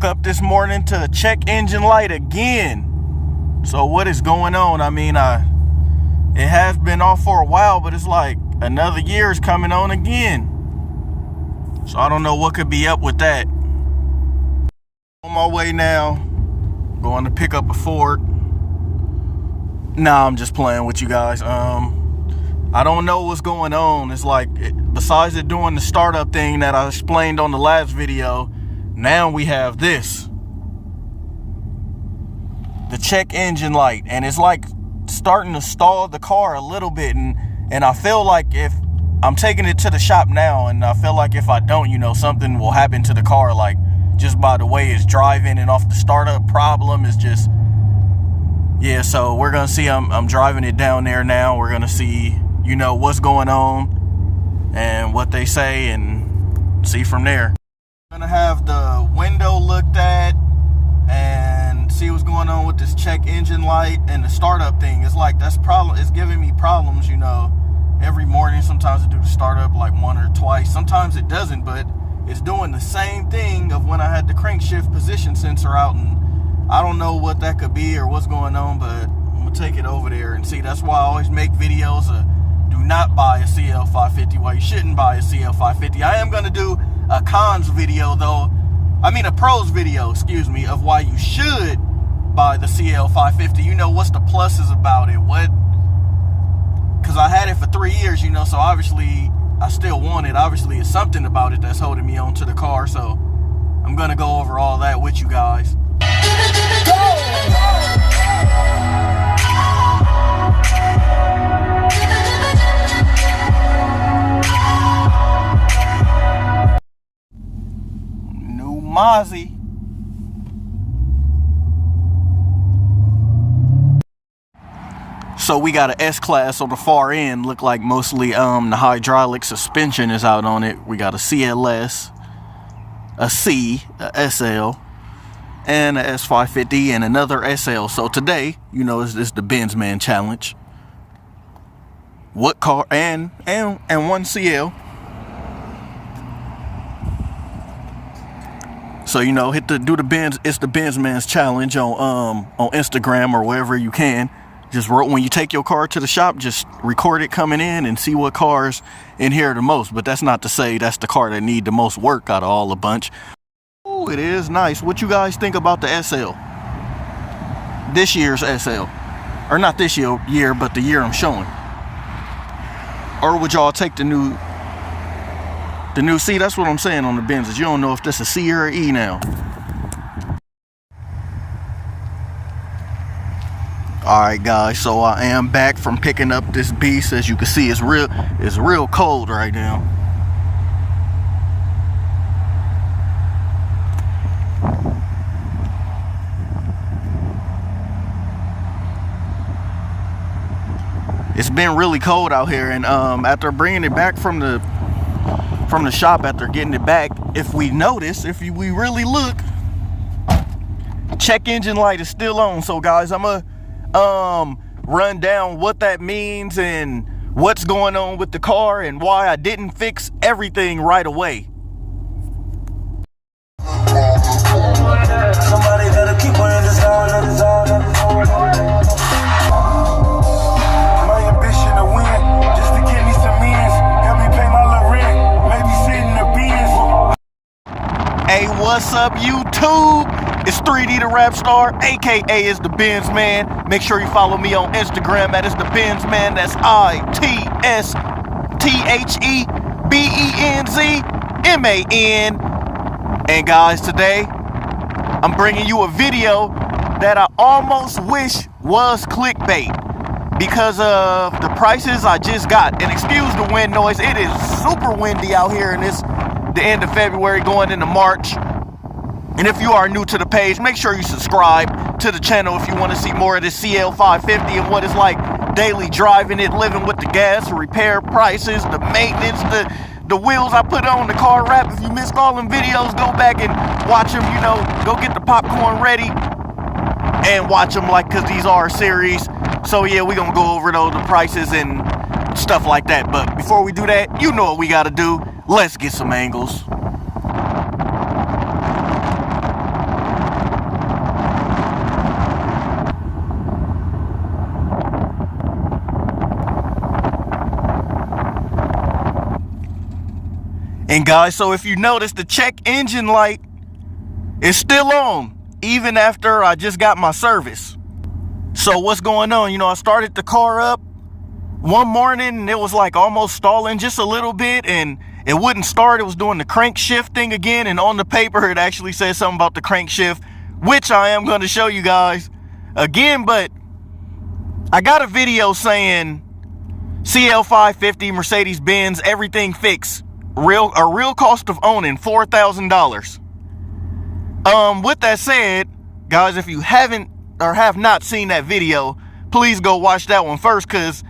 woke up this morning to check engine light again. So what is going on? I mean, it has been off for a while, but it's like another year is coming on again. So I don't know what could be up with that. On my way now, going to pick up a Ford. Nah, I'm just playing with you guys. I don't know what's going on. It's like, besides it doing the startup thing that I explained on the last video, now we have this. The check engine light. And it's like starting to stall the car a little bit. And I feel like if I'm taking it to the shop now, and I feel like if I don't, you know, something will happen to the car, like just by the way it's driving and off the startup problem is just, yeah. So we're gonna see. I'm driving it down there now. We're gonna see, you know, what's going on and what they say and see from there. I'm gonna have the window looked at and see what's going on with this check engine light and the startup thing. It's like it's giving me problems, you know, every morning. Sometimes it do the startup like one or twice. Sometimes it doesn't, but it's doing the same thing of when I had the crankshaft position sensor out, and I don't know what that could be or what's going on, but I'm gonna take it over there and see. That's why I always make videos of do not buy a CL550, why you shouldn't buy a CL550. I am gonna do a cons video though, I mean a pros video, excuse me, of why you should buy the CL550. You know, what's the pluses about it, because I had it for 3 years, you know, so obviously I still want it. Obviously it's something about it that's holding me on to the car, so I'm gonna go over all that with you guys. New Mozzie. So we got an S-Class on the far end. Look like mostly the hydraulic suspension is out on it. We got a CLS, a C, a SL, and a S550 and another SL. So today, you know, it's the Benz Man Challenge. What car and one CL. So, you know, do the Benz. It's the Benz Man's Challenge on Instagram or wherever you can. Just when you take your car to the shop, just record it coming in and see what cars in here the most. But that's not to say that's the car that need the most work out of all the bunch. Oh, it is nice. What you guys think about the SL? This year's SL. Or not this year, but the year I'm showing. Or would y'all take the new C? That's what I'm saying on the Benzes. You don't know if this is a C or an E now. Alright guys, so I am back from picking up this beast. As you can see, it's real cold right now. It's been really cold out here, and after bringing it back from the shop, after getting it back, if we really look, check engine light is still on. So guys, I'm gonna run down what that means and what's going on with the car and why I didn't fix everything right away. Somebody better keep winning this my ambition to win, just to get me some ends, help me pay my little rent, maybe sit in the Benz. Hey, what's up YouTube? It's 3D the Rap Star, aka is the Benz Man. Make sure you follow me on Instagram at It's the Benz Man. That's ITSTHEBENZMAN. And guys, today I'm bringing you a video that I almost wish was clickbait because of the prices I just got. And excuse the wind noise, it is super windy out here, and it's the end of February going into March. And if you are new to the page, make sure you subscribe to the channel if you want to see more of this CL550 and what it's like daily driving it, living with the gas, the repair prices, the maintenance, the wheels I put on, the car wrap. If you missed all them videos, go back and watch them, you know, go get the popcorn ready and watch them, like, because these are a series. So yeah, we're gonna go over those, the prices and stuff like that. But before we do that, you know what we gotta do. Let's get some angles. And guys, so if you notice, the check engine light is still on even after I just got my service. So what's going on? You know, I started the car up one morning and it was like almost stalling just a little bit and it wouldn't start. It was doing the crank shift thing again, and on the paper it actually says something about the crank shift, which I am going to show you guys again. But I got a video saying CL550 Mercedes Benz, everything fixed, a real cost of owning $4,000. With that said, guys, if you haven't or have not seen that video, please go watch that one first, because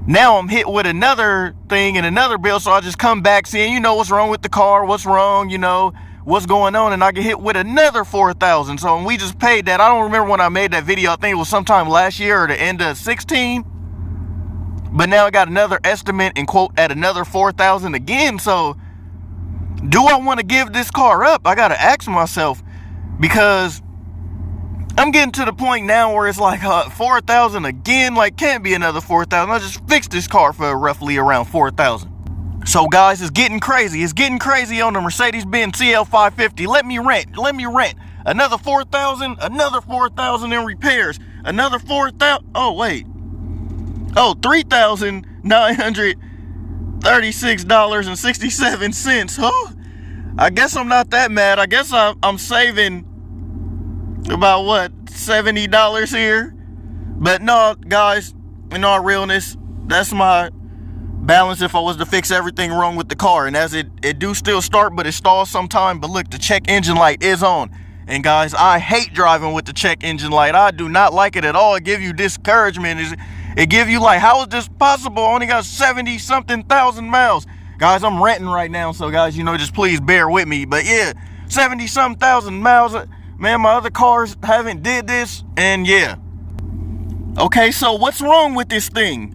now I'm hit with another thing and another bill. So I just come back saying, you know, what's wrong with the car, what's wrong, you know, what's going on, and I get hit with another $4,000. So we just paid that. I don't remember when I made that video. I think it was sometime last year or the end of 16. But now I got another estimate and quote at another $4,000 again. So do I want to give this car up? I got to ask myself, because I'm getting to the point now where it's like $4,000 again. Like, can't be another $4,000. I just fixed this car for roughly around $4,000. So guys, it's getting crazy. It's getting crazy on the Mercedes-Benz CL550. Let me rent. Another $4,000, another $4,000 in repairs, another $4,000. Oh, wait. Oh, $3,936.67. Oh, I guess I'm not that mad. I guess I'm saving about, what, $70 here? But no, guys, in all realness, that's my balance if I was to fix everything wrong with the car. And as it do still start, but it stalls sometime. But look, the check engine light is on. And guys, I hate driving with the check engine light. I do not like it at all. It gives you discouragement. It give you like, how is this possible? I only got 70-something thousand miles. Guys, I'm renting right now, so guys, you know, just please bear with me. But yeah, 70-something thousand miles. Man, my other cars haven't did this, and yeah. Okay, so what's wrong with this thing?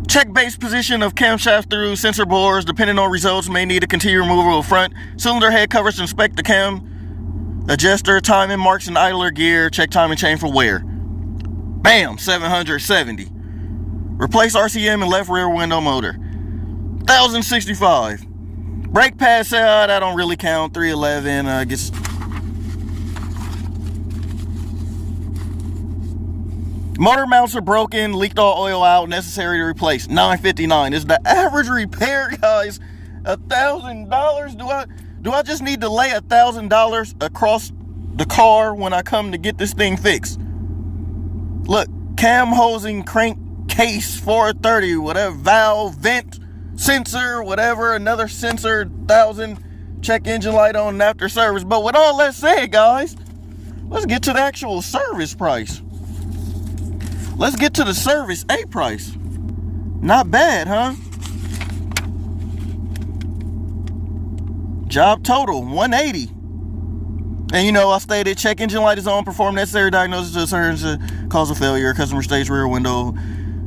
Check base position of camshaft through sensor bores. Depending on results, may need a continued removal of front cylinder head covers to inspect the cam adjuster, timing marks and idler gear. Check timing chain for wear. Bam, 770. Replace RCM and left rear window motor. 1,065. Brake pad side, I don't really count. 311. Gets. Motor mounts are broken. Leaked all oil out. Necessary to replace. 959 is the average repair, guys. $1,000. Do I just need to lay $1,000 across the car when I come to get this thing fixed? Look, cam hosing, crank case 430, whatever, valve, vent, sensor, whatever, another sensor, 1,000, check engine light on and after service. But with all that said, guys, let's get to the actual service price. Let's get to the service A price. Not bad, huh? Job total, 180. And you know, I stated check engine light is on, perform necessary diagnosis to certain cause of failure. Customer states rear window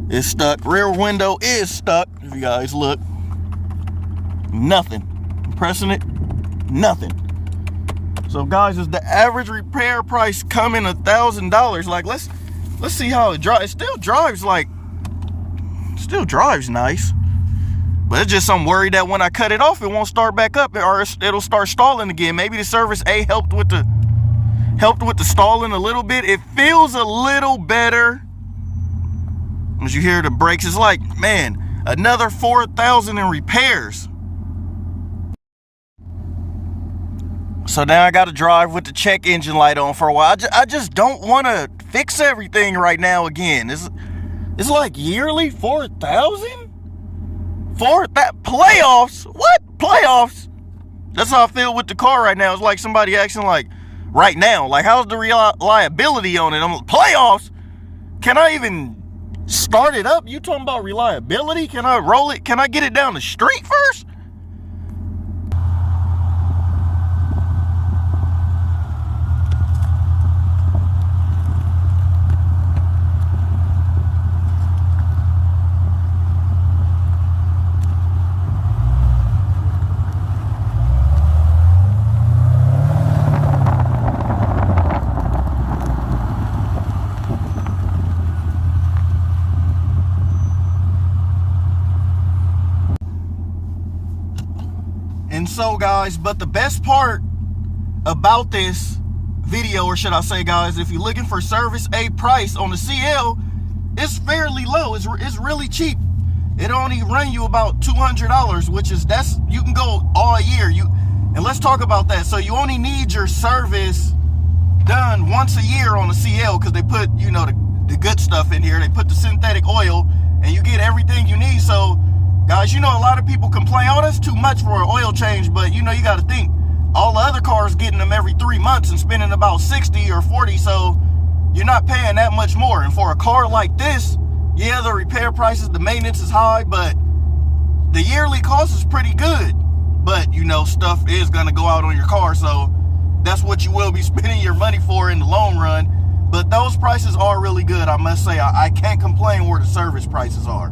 is stuck. Rear window is stuck. If you guys look, nothing. I'm pressing it, nothing. So guys, is the average repair price coming $1,000? Like, let's see how it drives. It still drives nice. But it's just I'm worried that when I cut it off, it won't start back up, or it'll start stalling again. Maybe the service A helped with the stalling a little bit. It feels a little better. As you hear the brakes, it's like, man, another $4,000 in repairs. So now I got to drive with the check engine light on for a while. I just don't want to fix everything right now again. It's like yearly $4,000? Playoffs? What? Playoffs? That's how I feel with the car right now. It's like somebody asking, like, right now, like, how's the reliability on it? I'm like, playoffs? Can I even start it up? You talking about reliability? Can I roll it? Can I get it down the street first? And so guys, but the best part about this video, or should I say guys, if you're looking for service A price on the CL, it's fairly low. It's really cheap. It only run you about $200, which is, you can go all year. And let's talk about that. So you only need your service done once a year on the CL, because they put, you know, the good stuff in here. They put the synthetic oil and you get everything you need. So guys, you know, a lot of people complain, oh, that's too much for an oil change, but you know, you got to think, all the other cars getting them every 3 months and spending about 60 or 40, so you're not paying that much more. And for a car like this, yeah, the repair prices, the maintenance is high, but the yearly cost is pretty good. But you know, stuff is gonna go out on your car, so that's what you will be spending your money for in the long run. But those prices are really good, I must say. I can't complain where the service prices are.